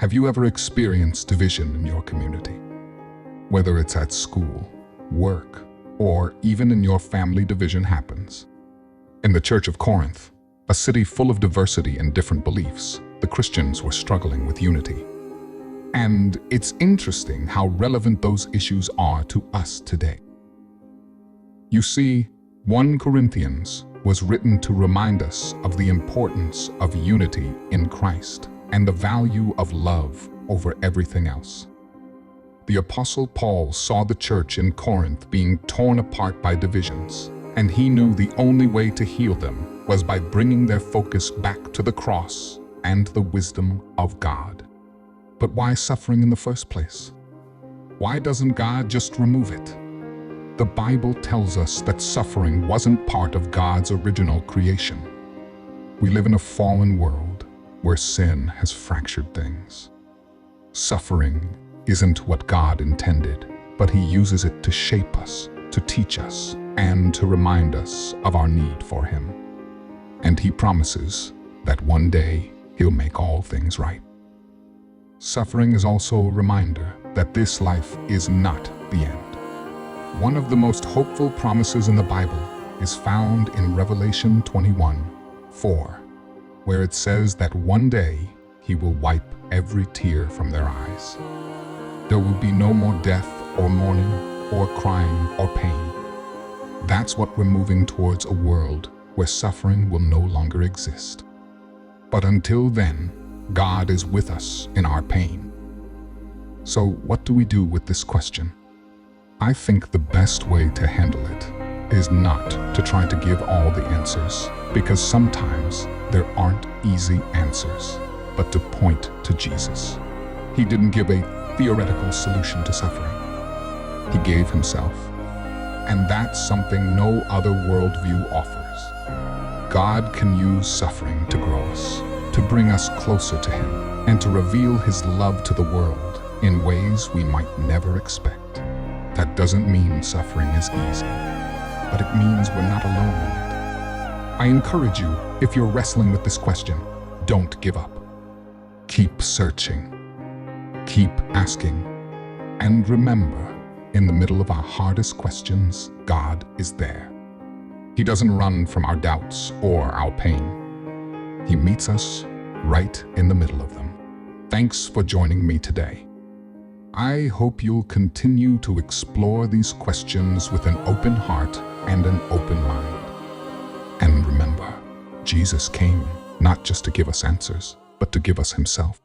Have you ever experienced division in your community? Whether it's at school, work, or even in your family, division happens. In the Church of Corinth, a city full of diversity and different beliefs, the Christians were struggling with unity. And it's interesting how relevant those issues are to us today. You see, 1 Corinthians was written to remind us of the importance of unity in Christ and the value of love over everything else. The Apostle Paul saw the church in Corinth being torn apart by divisions, and he knew the only way to heal them was by bringing their focus back to the cross and the wisdom of God. But why suffering in the first place? Why doesn't God just remove it? The Bible tells us that suffering wasn't part of God's original creation. We live in a fallen world where sin has fractured things. Suffering isn't what God intended, but He uses it to shape us, to teach us, and to remind us of our need for Him. And He promises that one day He'll make all things right. Suffering is also a reminder that this life is not the end. One of the most hopeful promises in the Bible is found in Revelation 21:4, where it says that one day He will wipe every tear from their eyes. There will be no more death or mourning or crying or pain. That's what we're moving towards, a world where suffering will no longer exist. But until then, God is with us in our pain. So what do we do with this question? I think the best way to handle it is not to try to give all the answers, because sometimes there aren't easy answers, but to point to Jesus. He didn't give a theoretical solution to suffering. He gave Himself. And that's something no other worldview offers. God can use suffering to grow us, to bring us closer to Him, and to reveal His love to the world in ways we might never expect. That doesn't mean suffering is easy, but it means we're not alone in it. I encourage you, if you're wrestling with this question, don't give up. Keep searching. Keep asking. And remember, in the middle of our hardest questions, God is there. He doesn't run from our doubts or our pain. He meets us right in the middle of them. Thanks for joining me today. I hope you'll continue to explore these questions with an open heart and an open mind. And remember, Jesus came not just to give us answers, but to give us Himself.